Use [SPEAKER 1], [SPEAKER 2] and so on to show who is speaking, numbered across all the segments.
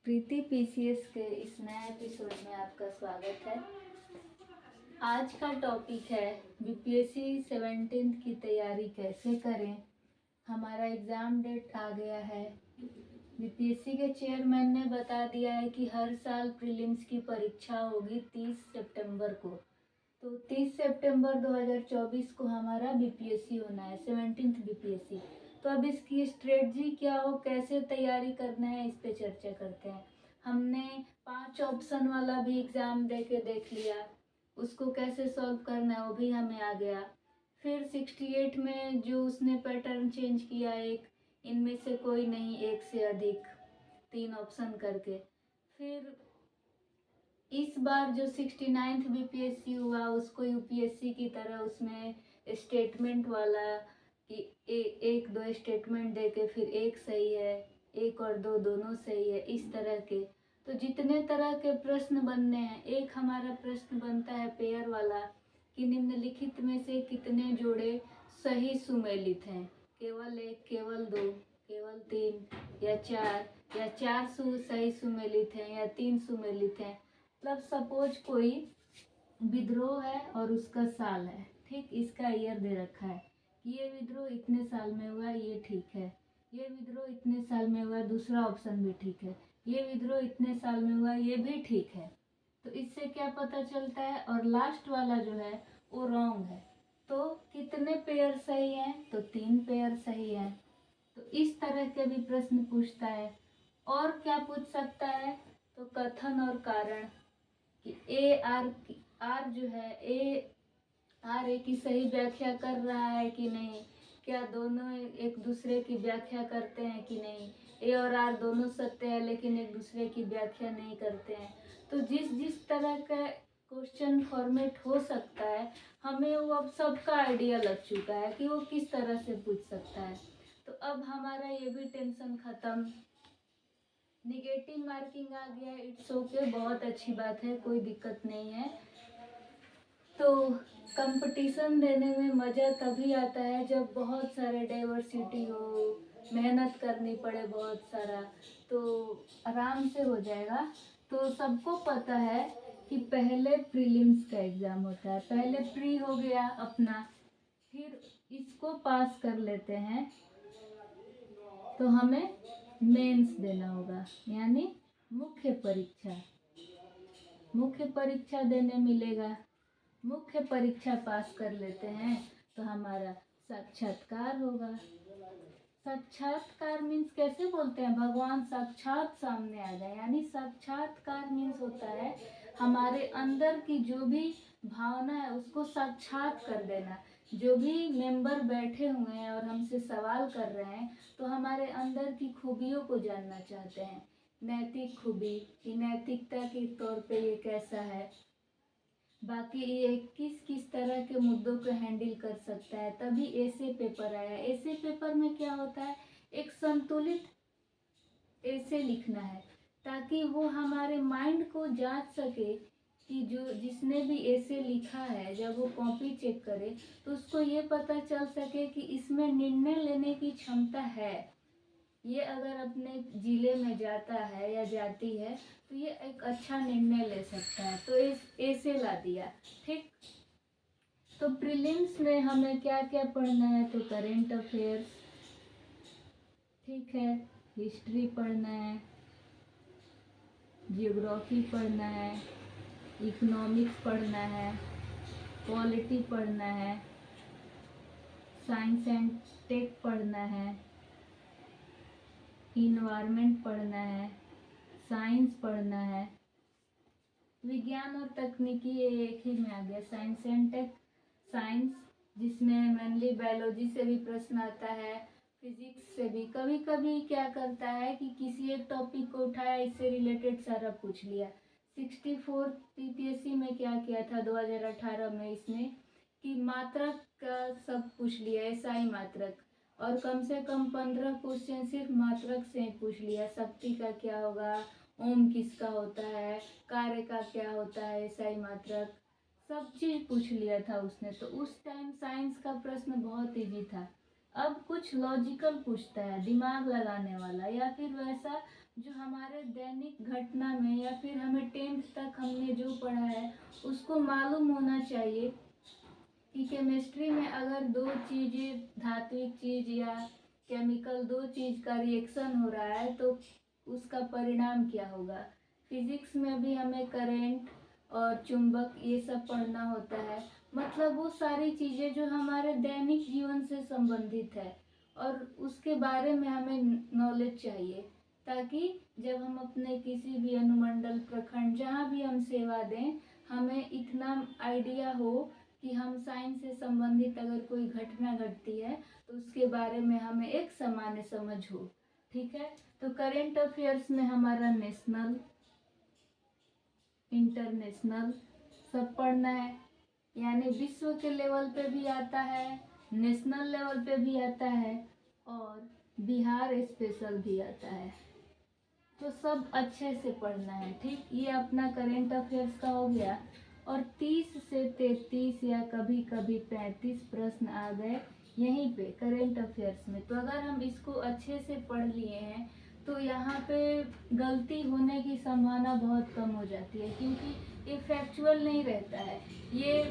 [SPEAKER 1] प्रीति PCS के इस नए एपिसोड में आपका स्वागत है। आज का टॉपिक है बीपीएससी 17th की तैयारी कैसे करें। हमारा एग्ज़ाम डेट आ गया है। बीपीएससी के चेयरमैन ने बता दिया है कि हर साल प्रीलिम्स की परीक्षा होगी 30 सितंबर को। तो 30 सितंबर 2024 को हमारा बीपीएससी होना है, 17th बीपीएससी। तो अब इसकी स्ट्रेटजी क्या हो, कैसे तैयारी करना है, इस पे चर्चा करते हैं। हमने 5 ऑप्शन वाला भी एग्ज़ाम दे के देख लिया, उसको कैसे सॉल्व करना है वो भी हमें आ गया। फिर 68 में जो उसने पैटर्न चेंज किया, एक इनमें से कोई नहीं, एक से अधिक, 3 ऑप्शन करके। फिर इस बार जो 69th बीपीएससी हुआ उसको यूपीएससी की तरह उसमें स्टेटमेंट वाला कि एक दो स्टेटमेंट दे के फिर एक सही है, एक और दो दोनों सही है, इस तरह के। तो जितने तरह के प्रश्न बनने हैं, एक हमारा प्रश्न बनता है पेयर वाला कि निम्नलिखित में से कितने जोड़े सही सुमेलित हैं, केवल एक, केवल दो, केवल तीन या चार सही सुमेलित हैं या 3 सुमेलित हैं। मतलब सपोज कोई विद्रोह है और उसका साल है, ठीक, इसका ईयर दे रखा है कि ये विद्रोह इतने साल में हुआ, ये ठीक है। ये विद्रोह इतने साल में हुआ, दूसरा ऑप्शन भी ठीक है। ये विद्रोह इतने साल में हुआ, ये भी ठीक है। तो इससे क्या पता चलता है। और लास्ट वाला जो है वो रॉन्ग है। तो कितने पेयर सही हैं, तो 3 पेयर सही हैं। तो इस तरह के भी प्रश्न पूछता है। और क्या पूछ सकता है, तो कथन और कारण कि आर जो है ए की सही व्याख्या कर रहा है कि नहीं, क्या दोनों एक दूसरे की व्याख्या करते हैं कि नहीं। ए और आर दोनों सत्य है लेकिन एक दूसरे की व्याख्या नहीं करते हैं। तो जिस तरह का क्वेश्चन फॉर्मेट हो सकता है, हमें वो अब सबका आइडिया लग चुका है कि वो किस तरह से पूछ सकता है। तो अब हमारा ये भी टेंशन खत्म। निगेटिव मार्किंग आ गया, इट्स ओके, बहुत अच्छी बात है, कोई दिक्कत नहीं है। तो कंपटीशन देने में मज़ा तभी आता है जब बहुत सारे डाइवर्सिटी हो, मेहनत करनी पड़े बहुत सारा, तो आराम से हो जाएगा। तो सबको पता है कि पहले प्रीलिम्स का एग्ज़ाम होता है, पहले प्री हो गया अपना, फिर इसको पास कर लेते हैं तो हमें मेंस देना होगा, यानी मुख्य परीक्षा देने मिलेगा। मुख्य परीक्षा पास कर लेते हैं तो हमारा साक्षात्कार होगा। साक्षात्कार मीन्स कैसे बोलते हैं, भगवान साक्षात सामने आ जाए, यानी साक्षात्कार मीन्स होता है हमारे अंदर की जो भी भावना है उसको साक्षात कर देना। जो भी मेंबर बैठे हुए हैं और हमसे सवाल कर रहे हैं तो हमारे अंदर की खूबियों को जानना चाहते हैं। नैतिक खूबी कि नैतिकता के तौर पे ये कैसा है, बाकी ये किस तरह के मुद्दों को हैंडल कर सकता है। तभी ऐसे पेपर आया। ऐसे पेपर में क्या होता है, एक संतुलित ऐसे लिखना है ताकि वो हमारे माइंड को जांच सके कि जो जिसने भी ऐसे लिखा है जब वो कॉपी चेक करे तो उसको ये पता चल सके कि इसमें निर्णय लेने की क्षमता है। ये अगर अपने जिले में जाता है या जाती है तो ये एक अच्छा निर्णय ले सकता है। तो ऐसे ला दिया, ठीक। तो प्रीलिम्स में हमें क्या क्या पढ़ना है, तो करेंट अफेयर्स, ठीक है, हिस्ट्री पढ़ना है, जियोग्राफी पढ़ना है, इकोनॉमिक्स पढ़ना है, पॉलिटी पढ़ना है, साइंस एंड टेक पढ़ना है, इन्वायरमेंट पढ़ना है, साइंस पढ़ना है, विज्ञान और तकनीकी ये एक ही में आ गया, साइंस एंड टेक। साइंस जिसमें मेनली बायोलॉजी से भी प्रश्न आता है, फिजिक्स से भी। कभी कभी क्या करता है कि किसी एक टॉपिक को उठाया, इससे रिलेटेड सारा पूछ लिया। 64 पीपीएससी में क्या किया था 2018 में, इसमें कि मात्रक का सब पूछ लिया, एसआई मात्रक, और कम से कम 15 क्वेश्चन सिर्फ मात्रक से ही पूछ लिया। शक्ति का क्या होगा, ओम किसका होता है, कार्य का क्या होता है, एसआई मात्रक, सब चीज़ पूछ लिया था उसने। तो उस टाइम साइंस का प्रश्न बहुत इजी था। अब कुछ लॉजिकल पूछता है, दिमाग लगाने वाला, या फिर वैसा जो हमारे दैनिक घटना में या फिर हमें 10th तक हमने जो पढ़ा है उसको मालूम होना चाहिए कि केमिस्ट्री में अगर दो चीज़ें, धात्विक चीज़ या केमिकल, दो चीज़ का रिएक्शन हो रहा है तो उसका परिणाम क्या होगा। फिजिक्स में भी हमें करंट और चुंबक ये सब पढ़ना होता है। मतलब वो सारी चीज़ें जो हमारे दैनिक जीवन से संबंधित है और उसके बारे में हमें नॉलेज चाहिए, ताकि जब हम अपने किसी भी अनुमंडल, प्रखंड, जहाँ भी हम सेवा दें, हमें इतना आइडिया हो कि हम साइंस से संबंधित अगर कोई घटना घटती है तो उसके बारे में हमें एक सामान्य समझ हो। ठीक है, तो करेंट अफेयर्स में हमारा नेशनल, इंटरनेशनल सब पढ़ना है, यानी विश्व के लेवल पे भी आता है, नेशनल लेवल पे भी आता है और बिहार स्पेशल भी आता है। तो सब अच्छे से पढ़ना है। ठीक, ये अपना करेंट अफेयर्स का हो गया। और 30 से 33 या कभी कभी 35 प्रश्न आ गए यहीं पे करेंट अफेयर्स में। तो अगर हम इसको अच्छे से पढ़ लिए हैं तो यहाँ पे गलती होने की संभावना बहुत कम हो जाती है, क्योंकि ये फैक्चुअल नहीं रहता है। ये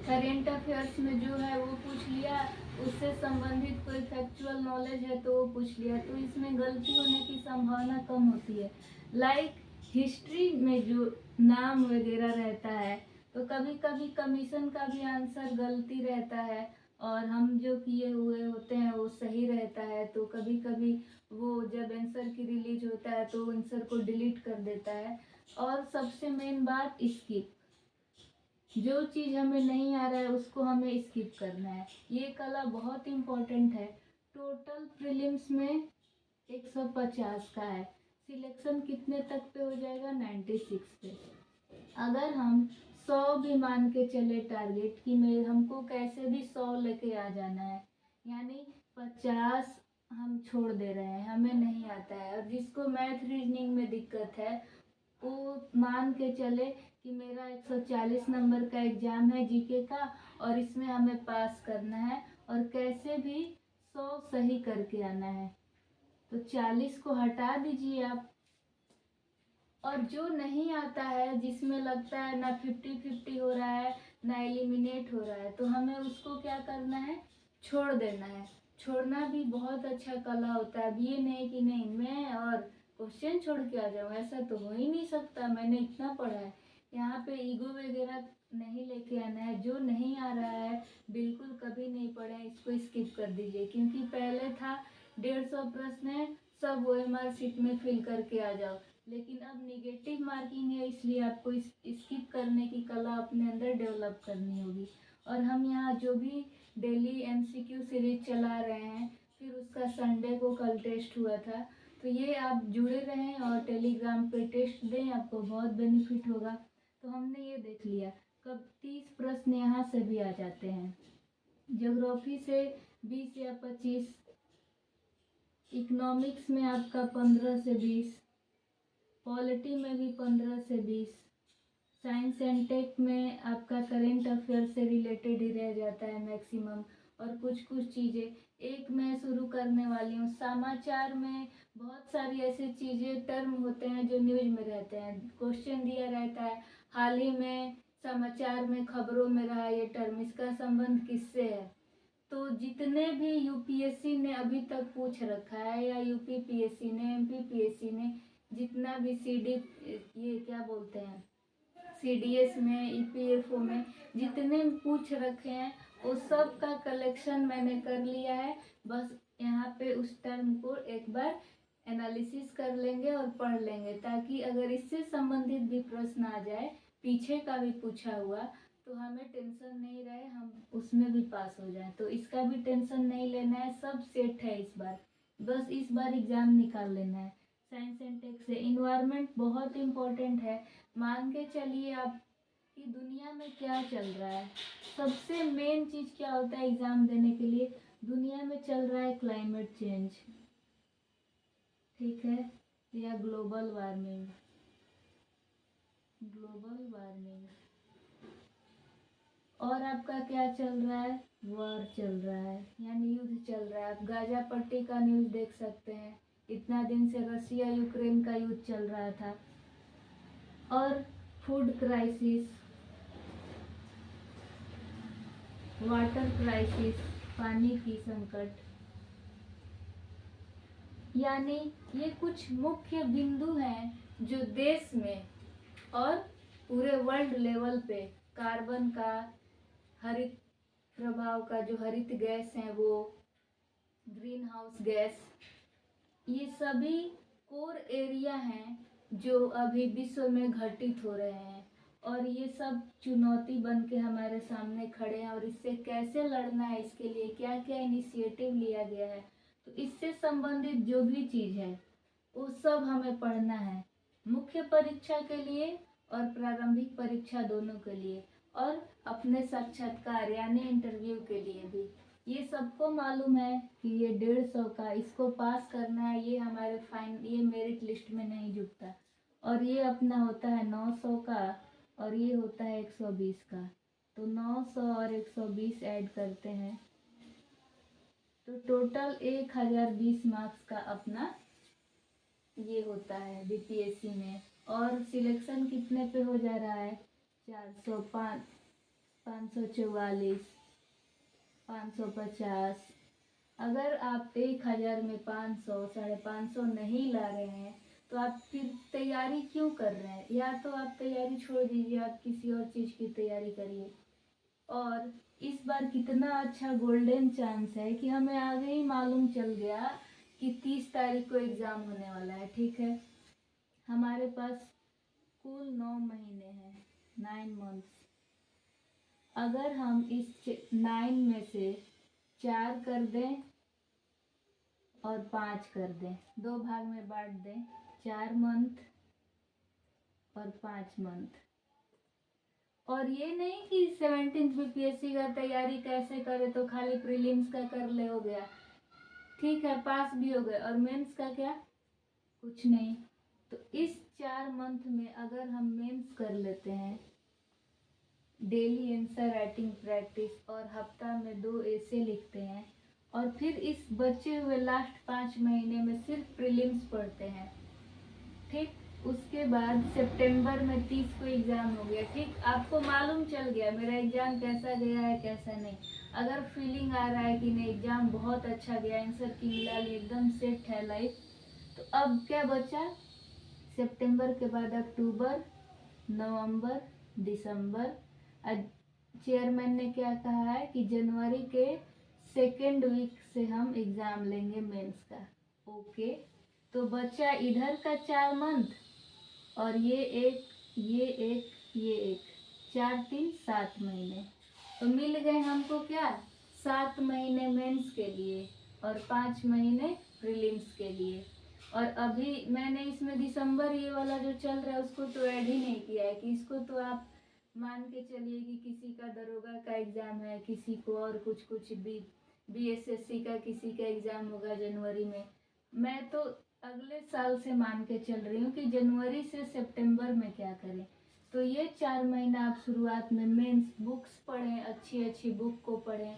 [SPEAKER 1] करेंट अफेयर्स में जो है वो पूछ लिया, उससे संबंधित कोई फैक्चुअल नॉलेज है तो वो पूछ लिया, तो इसमें गलती होने की संभावना कम होती है। लाइक हिस्ट्री में जो नाम वगैरह रहता है तो कभी कभी कमीशन का भी आंसर गलती रहता है और हम जो किए हुए होते हैं वो सही रहता है, तो कभी कभी वो जब आंसर की रिलीज होता है तो आंसर को डिलीट कर देता है। और सबसे मेन बात, स्किप, जो चीज़ हमें नहीं आ रहा है उसको हमें स्किप करना है। ये कला बहुत इम्पोर्टेंट है। टोटल प्रीलिम्स में 150 का है, सिलेक्शन कितने तक पे हो जाएगा, 96 पे। अगर हम 100 भी मान के चले टारगेट कि मैं हमको कैसे भी 100 लेके आ जाना है, यानी 50 हम छोड़ दे रहे हैं, हमें नहीं आता है। और जिसको मैथ रीजनिंग में दिक्कत है वो मान के चले कि मेरा 140 नंबर का एग्जाम है जीके का और इसमें हमें पास करना है और कैसे भी 100 सही करके आना है, तो 40 को हटा दीजिए आप। और जो नहीं आता है, जिसमें लगता है ना 50-50 हो रहा है ना एलिमिनेट हो रहा है, तो हमें उसको क्या करना है, छोड़ देना है। छोड़ना भी बहुत अच्छा कला होता है। अब ये नहीं कि नहीं मैं और क्वेश्चन छोड़ के आ जाऊँ, ऐसा तो हो ही नहीं सकता, मैंने इतना पढ़ा है। यहाँ पे ईगो वगैरह नहीं लेके आना है। जो नहीं आ रहा है, बिल्कुल कभी नहीं पढ़े, इसको स्किप कर दीजिए, क्योंकि पहले था 150 प्रश्न है, सब OMR शीट में फिल करके आ जाओ। लेकिन अब निगेटिव मार्किंग है, इसलिए आपको स्किप करने की कला अपने अंदर डेवलप करनी होगी। और हम यहाँ जो भी डेली MCQ सीरीज चला रहे हैं, फिर उसका संडे को कल टेस्ट हुआ था, तो ये आप जुड़े रहें और टेलीग्राम पे टेस्ट दें, आपको बहुत बेनिफिट होगा। तो हमने ये देख लिया, कब 30 प्रश्न यहाँ से भी आ जाते हैं, ज्योग्राफी से 20 या 25, इकोनॉमिक्स में आपका 15 से 20, पॉलिटी में भी 15 से 20, साइंस एंड टेक में आपका करेंट अफेयर से रिलेटेड ही रह जाता है मैक्सिमम। और कुछ कुछ चीज़ें एक मैं शुरू करने वाली हूँ, समाचार में बहुत सारी ऐसी चीज़ें, टर्म होते हैं जो न्यूज में रहते हैं, क्वेश्चन दिया रहता है हाल ही में समाचार में, खबरों में रहा ये टर्म, इसका संबंध किससे है। तो जितने भी यूपीएससी ने अभी तक पूछ रखा है, या यूपीपीएससी ने, एमपीपीएससी ने, जितना भी ये क्या बोलते हैं, CDS में, EPFO में जितने पूछ रखे हैं वो सब का कलेक्शन मैंने कर लिया है। बस यहाँ पे उस टर्म को एक बार एनालिसिस कर लेंगे और पढ़ लेंगे, ताकि अगर इससे संबंधित भी प्रश्न आ जाए, पीछे का भी पूछा हुआ, तो हमें टेंशन नहीं रहे, हम उसमें भी पास हो जाए। तो इसका भी टेंशन नहीं लेना है, सब सेट है इस बार, बस इस बार एग्ज़ाम निकाल लेना है। साइंस एंड टेक से इन्वायरमेंट बहुत इम्पोर्टेंट है। मान के चलिए आप कि दुनिया में क्या चल रहा है, सबसे मेन चीज़ क्या होता है एग्ज़ाम देने के लिए, दुनिया में चल रहा है क्लाइमेट चेंज, ठीक है, या ग्लोबल वार्मिंग, ग्लोबल वार्मिंग। और आपका क्या चल रहा है, वॉर चल रहा है, यानी युद्ध चल रहा है। आप गाजा पट्टी का न्यूज़ देख सकते हैं, इतना दिन से रसिया यूक्रेन का युद्ध चल रहा था, और फूड क्राइसिस, वाटर क्राइसिस, पानी की संकट। यानी ये कुछ मुख्य बिंदु हैं जो देश में और पूरे वर्ल्ड लेवल पे कार्बन का, हरित प्रभाव का, जो हरित गैस है वो, ग्रीन हाउस गैस, ये सभी कोर एरिया हैं जो अभी विश्व में घटित हो रहे हैं, और ये सब चुनौती बन के हमारे सामने खड़े हैं। और इससे कैसे लड़ना है, इसके लिए क्या क्या इनिशिएटिव लिया गया है, तो इससे संबंधित जो भी चीज़ है वो सब हमें पढ़ना है, मुख्य परीक्षा के लिए और प्रारंभिक परीक्षा दोनों के लिए, और अपने साक्षात्कार यानी इंटरव्यू के लिए भी। ये सबको मालूम है कि ये 150 का, इसको पास करना है, ये हमारे ये मेरिट लिस्ट में नहीं जुटता। और ये अपना होता है 900 का, और ये होता है 120 का। तो 900 और 120 ऐड करते हैं तो टोटल 1020 मार्क्स का अपना ये होता है बीपीएससी में। और सिलेक्शन कितने पे हो जा रहा है? 405, 544, 550। अगर आप 1000 में 500, 550 नहीं ला रहे हैं तो आप फिर तैयारी क्यों कर रहे हैं? या तो आप तैयारी छोड़ दीजिए, आप किसी और चीज़ की तैयारी करिए। और इस बार कितना अच्छा गोल्डन चांस है कि हमें आगे ही मालूम चल गया कि 30 तारीख को एग्ज़ाम होने वाला है। ठीक है, हमारे पास कुल 9 महीने हैं, 9 मंथ्स। अगर हम इस 9 में से 4 कर दें और 5 कर दें, 2 भाग में बांट दें, 4 मंथ और 5 मंथ। और ये नहीं कि 17th बीपीएससी का तैयारी कैसे करे, तो खाली प्रीलिम्स का कर ले हो गया, ठीक है, पास भी हो गए, और मेंस का क्या? कुछ नहीं। तो इस 4 मंथ में अगर हम मेंस कर लेते हैं, डेली आंसर राइटिंग प्रैक्टिस, और हफ्ता में 2 ऐसे लिखते हैं, और फिर इस बचे हुए लास्ट 5 महीने में सिर्फ प्रीलिम्स पढ़ते हैं, ठीक। उसके बाद सितंबर में 30 को एग्ज़ाम हो गया, ठीक। आपको मालूम चल गया मेरा एग्ज़ाम कैसा गया है कैसा नहीं। अगर फीलिंग आ रहा है कि नहीं एग्ज़ाम बहुत अच्छा गया, आंसर की मिला ली, एकदम सेट है लाइफ, तो अब क्या बचा? सितंबर के बाद अक्टूबर, नवंबर, दिसंबर। चेयरमैन ने क्या कहा है कि जनवरी के 2nd वीक से हम एग्ज़ाम लेंगे मेंस का। ओके, तो बचा इधर का 4 मंथ, और ये एक, ये एक, ये एक, 4 3 7 महीने। तो मिल गए हमको क्या? 7 महीने मेंस के लिए और 5 महीने प्रीलिम्स के लिए। और अभी मैंने इसमें दिसंबर ये वाला जो चल रहा है उसको तो ऐड ही नहीं किया है, कि इसको तो आप मान के चलिए कि किसी का दरोगा का एग्ज़ाम है, किसी को और कुछ बीएसएससी का किसी का एग्ज़ाम होगा जनवरी में। मैं तो अगले साल से मान के चल रही हूँ कि जनवरी से सितंबर में क्या करें। तो ये 4 महीना आप शुरुआत में मेंस बुक्स पढ़ें, अच्छी अच्छी बुक को पढ़ें।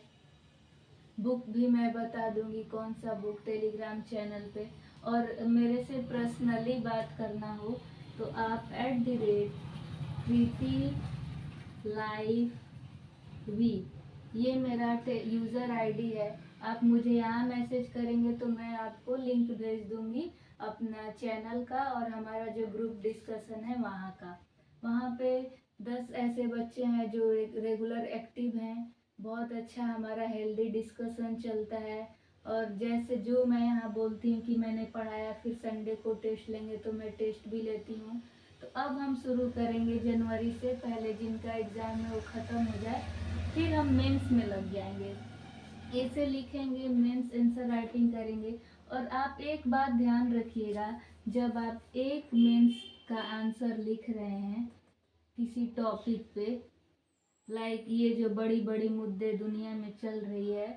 [SPEAKER 1] बुक भी मैं बता दूंगी कौन सा बुक, टेलीग्राम चैनल पे। और मेरे से पर्सनली बात करना हो तो आप @कृति लाइव वी, ये मेरा यूज़र आईडी है। आप मुझे यहाँ मैसेज करेंगे तो मैं आपको लिंक भेज दूंगी अपना चैनल का, और हमारा जो ग्रुप डिस्कशन है वहाँ का। वहाँ पे 10 ऐसे बच्चे हैं जो रेगुलर एक्टिव हैं, बहुत अच्छा हमारा हेल्दी डिस्कशन चलता है। और जैसे जो मैं यहाँ बोलती हूँ कि मैंने पढ़ाया, फिर संडे को टेस्ट लेंगे तो मैं टेस्ट भी लेती हूँ। तो अब हम शुरू करेंगे जनवरी से, पहले जिनका एग्ज़ाम है वो ख़त्म हो जाए, फिर हम मेंस में लग जाएंगे। ऐसे लिखेंगे, मेंस आंसर राइटिंग करेंगे। और आप एक बात ध्यान रखिएगा, जब आप एक मेंस का आंसर लिख रहे हैं किसी टॉपिक पे, लाइक ये जो बड़ी बड़ी मुद्दे दुनिया में चल रही है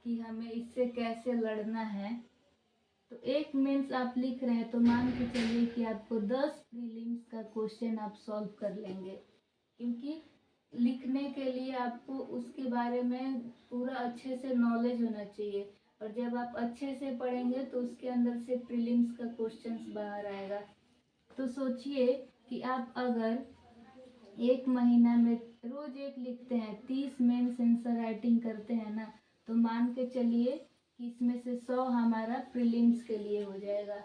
[SPEAKER 1] कि हमें इससे कैसे लड़ना है, तो एक मेंस आप लिख रहे हैं तो मान के चलिए कि आपको 10 प्रीलिम्स का क्वेश्चन आप सॉल्व कर लेंगे, क्योंकि लिखने के लिए आपको उसके बारे में पूरा अच्छे से नॉलेज होना चाहिए। और जब आप अच्छे से पढ़ेंगे तो उसके अंदर से प्रीलिम्स का क्वेश्चंस बाहर आएगा। तो सोचिए कि आप अगर एक महीना में रोज एक लिखते हैं, 30 मेंस आंसर राइटिंग करते हैं ना, तो मान के चलिए कि इसमें से 100 हमारा प्रीलिम्स के लिए हो जाएगा।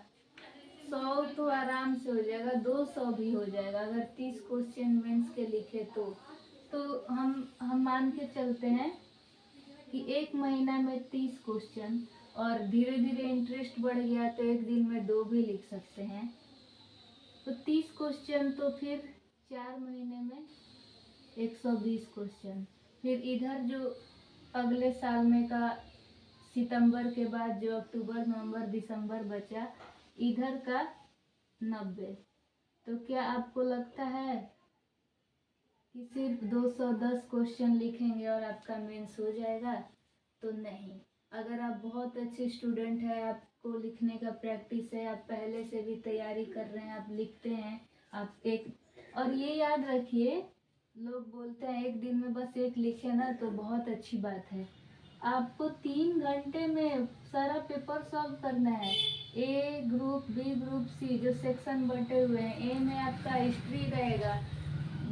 [SPEAKER 1] 100 तो आराम से हो जाएगा, 200 भी हो जाएगा अगर 30 क्वेश्चन मेंस के लिखे तो हम मान के चलते हैं कि एक महीना में 30 क्वेश्चन, और धीरे धीरे इंटरेस्ट बढ़ गया तो एक दिन में 2 भी लिख सकते हैं। तो 30 क्वेश्चन तो फिर 4 महीने में 120 क्वेश्चन। फिर इधर जो अगले साल में का सितंबर के बाद जो अक्टूबर नवंबर दिसंबर बचा, इधर का 90। तो क्या आपको लगता है कि सिर्फ 210 क्वेश्चन लिखेंगे और आपका मेंस हो जाएगा? तो नहीं। अगर आप बहुत अच्छे स्टूडेंट हैं, आपको लिखने का प्रैक्टिस है, आप पहले से भी तैयारी कर रहे हैं, आप लिखते हैं, आप एक, और ये याद रखिए, लोग बोलते हैं एक दिन में बस एक लिखे ना, तो बहुत अच्छी बात है। आपको 3 घंटे में सारा पेपर सॉल्व करना है। ए ग्रुप, बी ग्रुप, सी जो सेक्शन बटे हुए हैं, ए में आपका हिस्ट्री रहेगा,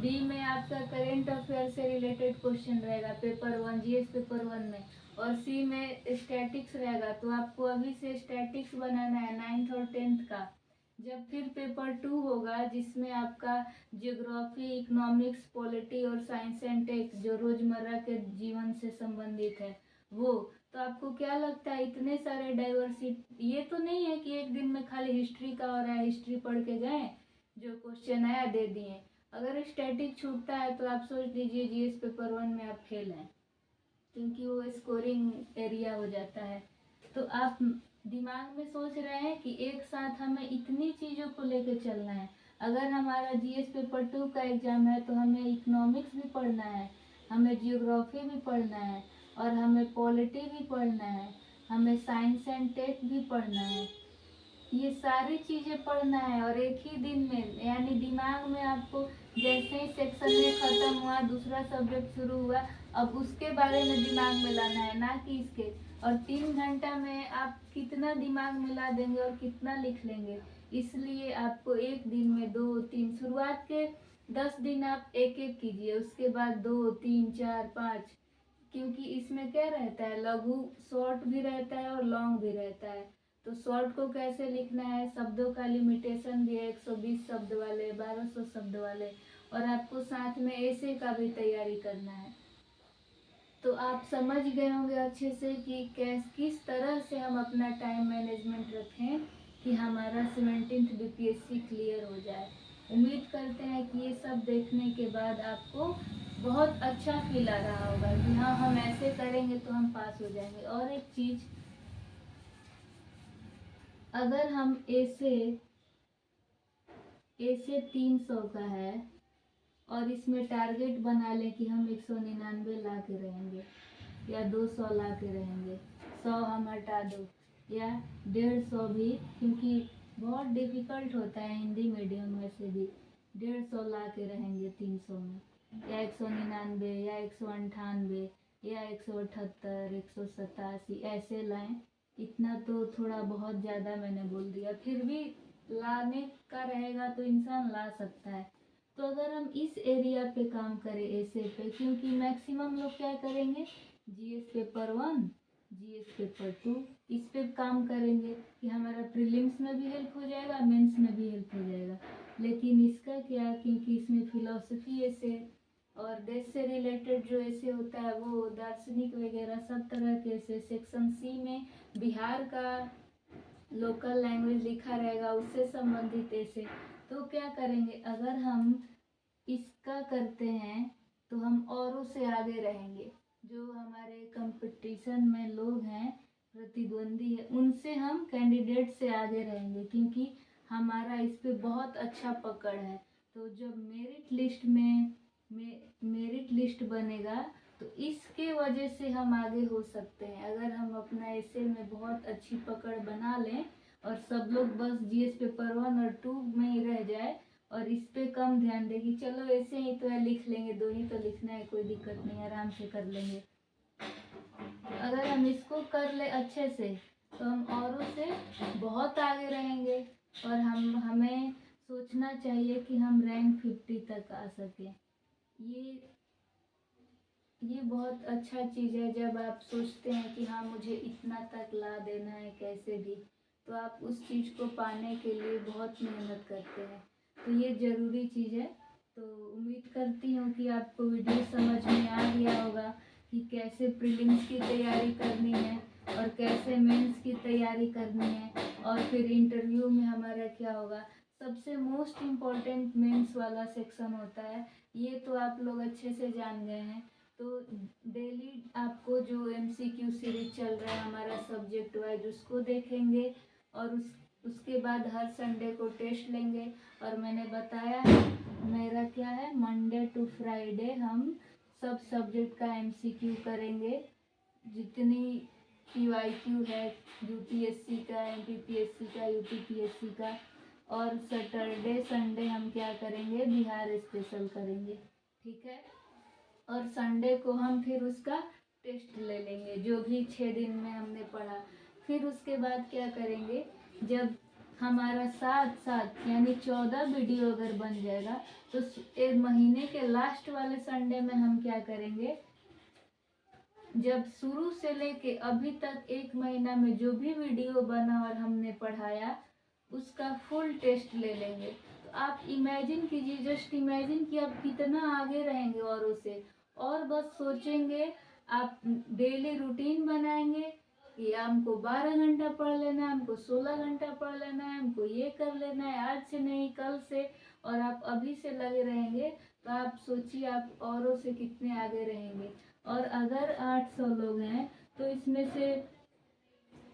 [SPEAKER 1] बी में आपका करेंट अफेयर से रिलेटेड क्वेश्चन रहेगा पेपर 1 जीएस पेपर 1 में, और सी में स्टैटिक्स रहेगा। तो आपको अभी से स्टैटिक्स बनाना है 9th और 10th का। जब फिर पेपर 2 होगा जिसमें आपका ज्योग्राफी, इकोनॉमिक्स, पॉलिटी और साइंस एंड टेक जो रोजमर्रा के जीवन से संबंधित है वो, तो आपको क्या लगता है इतने सारे डाइवर्सिटी, ये तो नहीं है कि एक दिन में खाली हिस्ट्री का हो रहा है, हिस्ट्री पढ़ के गए, जो क्वेश्चन आया दे दिए। अगर स्टैटिक छूटता है तो आप सोच लीजिए जीएस पेपर 1 में आप फेल हैं, क्योंकि वो स्कोरिंग एरिया हो जाता है। तो आप दिमाग में सोच रहे हैं कि एक साथ हमें इतनी चीज़ों को लेकर चलना है। अगर हमारा जीएस पेपर 2 का एग्ज़ाम है तो हमें इकोनॉमिक्स भी पढ़ना है, हमें जियोग्राफी भी पढ़ना है, और हमें पॉलिटी भी पढ़ना है, हमें साइंस एंड टेक भी पढ़ना है। ये सारी चीज़ें पढ़ना है और एक ही दिन में, यानी दिमाग में आपको जैसे ही सेक्शन में ख़त्म हुआ दूसरा सब्जेक्ट शुरू हुआ, अब उसके बारे में दिमाग में लाना है, ना कि इसके। और 3 घंटा में आप कितना दिमाग में ला देंगे और कितना लिख लेंगे? इसलिए आपको एक दिन में 2-3, शुरुआत के 10 दिन आप एक एक कीजिए, उसके बाद 2, 3, 4, 5, क्योंकि इसमें क्या रहता है, लघु शॉर्ट भी रहता है और लॉन्ग भी रहता है। तो शॉर्ट को कैसे लिखना है, शब्दों का लिमिटेशन भी है, 120 शब्द वाले, 1200 शब्द वाले, और आपको साथ में ऐसे का भी तैयारी करना है। तो आप समझ गए होंगे अच्छे से कि किस तरह से हम अपना टाइम मैनेजमेंट रखें कि हमारा 17th बीपीएससी क्लियर हो जाए। उम्मीद करते हैं कि ये सब देखने के बाद आपको बहुत अच्छा फील आ रहा होगा कि हाँ, हम ऐसे करेंगे तो हम पास हो जाएंगे। और एक चीज़, अगर हम ए से 300 का है और इसमें टारगेट बना लें कि हम 199 ला के रहेंगे या 200 ला के रहेंगे, 100 हम हटा दो या 150 भी, क्योंकि बहुत डिफ़िकल्ट होता है हिंदी मीडियम में से भी, 150 ला के रहेंगे 300 में, या 199 या 198 या 178, 187 ऐसे लाएं। इतना तो थोड़ा बहुत ज़्यादा मैंने बोल दिया, फिर भी लाने का रहेगा तो इंसान ला सकता है। तो अगर हम इस एरिया पे काम करें ऐसे पे, क्योंकि मैक्सिमम लोग क्या करेंगे, जीएस पेपर 1, जीएस पेपर 2 इस पे काम करेंगे कि हमारा प्रीलिम्स में भी हेल्प हो जाएगा, मेंस में भी हेल्प हो जाएगा। लेकिन इसका क्या, क्योंकि इसमें फिलॉसफी ऐसे और देश से रिलेटेड जो ऐसे होता है, वो दार्शनिक वगैरह सब तरह के ऐसे, सेक्शन सी में बिहार का लोकल लैंग्वेज लिखा रहेगा, उससे संबंधित ऐसे। तो क्या करेंगे, अगर हम इसका करते हैं तो हम औरों से आगे रहेंगे, जो हमारे कंपटीशन में लोग हैं, प्रतिद्वंदी है, उनसे हम कैंडिडेट से आगे रहेंगे, क्योंकि हमारा इस पे बहुत अच्छा पकड़ है। तो जब मेरिट लिस्ट बनेगा तो इसके वजह से हम आगे हो सकते हैं। अगर हम अपना ऐसे में बहुत अच्छी पकड़ बना लें और सब लोग बस जीएस पेपर 1 और 2 में ही रह जाए और इस पे कम ध्यान दे कि चलो ऐसे ही तो है, लिख लेंगे, 2 ही तो लिखना है, कोई दिक्कत नहीं, आराम से कर लेंगे, अगर हम इसको कर ले अच्छे से तो हम औरों से बहुत आगे रहेंगे। और हमें सोचना चाहिए कि हम रैंक 50 तक आ सकें। ये बहुत अच्छा चीज़ है जब आप सोचते हैं कि हाँ मुझे इतना तक ला देना है कैसे भी, तो आप उस चीज़ को पाने के लिए बहुत मेहनत करते हैं। तो ये ज़रूरी चीज़ है। तो उम्मीद करती हूँ कि आपको वीडियो समझ में आ गया होगा कि कैसे प्रीलिम्स की तैयारी करनी है और कैसे मेंस की तैयारी करनी है और फिर इंटरव्यू में हमारा क्या होगा। सबसे मोस्ट इम्पॉर्टेंट मेंस वाला सेक्शन होता है, ये तो आप लोग अच्छे से जान गए हैं। तो डेली आपको जो MCQ सीरीज चल रहा है हमारा सब्जेक्ट वाइज, उसको देखेंगे और उसके बाद हर संडे को टेस्ट लेंगे। और मैंने बताया है मेरा क्या है, मंडे टू फ्राइडे हम सब सब्जेक्ट का MCQ करेंगे। जितनी PYQ है UPSC का, MPPSC का, UPPSC का। और सैटरडे संडे हम क्या करेंगे, बिहार स्पेशल करेंगे, ठीक है। और संडे को हम फिर उसका टेस्ट ले लेंगे जो भी 6 दिन में हमने पढ़ा। फिर उसके बाद क्या करेंगे, जब हमारा साथ साथ यानी 14 वीडियो अगर बन जाएगा तो एक महीने के लास्ट वाले संडे में हम क्या करेंगे, जब शुरू से लेके अभी तक 1 महीना में जो भी वीडियो बना और हमने पढ़ाया उसका फुल टेस्ट ले लेंगे। तो आप इमेजिन कीजिए, जस्ट इमेजिन कि आप कितना आगे रहेंगे औरों से। और बस सोचेंगे, आप डेली रूटीन बनाएंगे कि हमको 12 घंटा पढ़ लेना है, हमको 16 घंटा पढ़ लेना है, हमको ये कर लेना है, आज से नहीं कल से। और आप अभी से लगे रहेंगे तो आप सोचिए आप औरों से कितने आगे रहेंगे। और अगर 800 लोग हैं तो इसमें से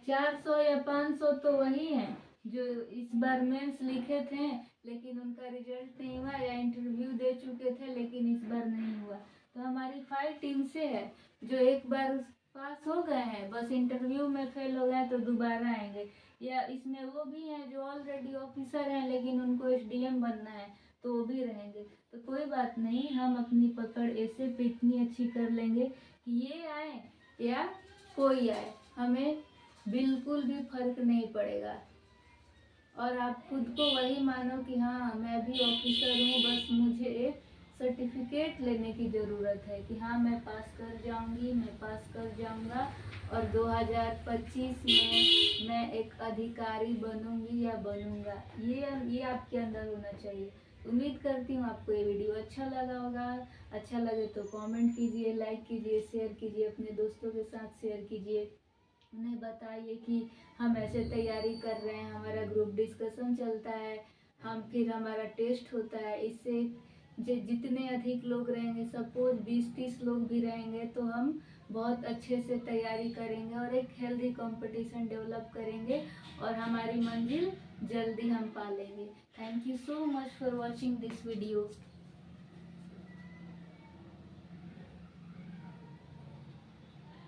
[SPEAKER 1] 400 या 500 तो वही हैं जो इस बार मेंस लिखे थे लेकिन उनका रिजल्ट नहीं हुआ, या इंटरव्यू दे चुके थे लेकिन इस बार नहीं हुआ। तो हमारी 5 टीम से है जो एक बार पास हो गए हैं, बस इंटरव्यू में फेल हो गए तो दोबारा आएंगे। या इसमें वो भी हैं जो ऑलरेडी ऑफिसर हैं लेकिन उनको SDM बनना है तो वो भी रहेंगे। तो कोई बात नहीं, हम अपनी पकड़ ऐसे पे इतनी अच्छी कर लेंगे कि ये आए या कोई आए, हमें बिल्कुल भी फर्क नहीं पड़ेगा। और आप खुद को वही मानो कि हाँ मैं भी ऑफिसर हूँ, बस मुझे एक सर्टिफिकेट लेने की ज़रूरत है कि हाँ मैं पास कर जाऊँगी, मैं पास कर जाऊँगा और 2025 में मैं एक अधिकारी बनूँगी या बनूँगा। ये आपके अंदर होना चाहिए। उम्मीद करती हूँ आपको ये वीडियो अच्छा लगा होगा। अच्छा लगे तो कमेंट कीजिए, लाइक कीजिए, शेयर कीजिए, अपने दोस्तों के साथ शेयर कीजिए। उन्हें बताइए कि हम ऐसे तैयारी कर रहे हैं, हमारा ग्रुप डिस्कशन चलता है, फिर हमारा टेस्ट होता है। इससे जितने अधिक लोग रहेंगे, सपोज 20-30 लोग भी रहेंगे तो हम बहुत अच्छे से तैयारी करेंगे और एक हेल्दी कंपटीशन डेवलप करेंगे और हमारी मंजिल जल्दी हम पा लेंगे। Thank you so much for watching this video.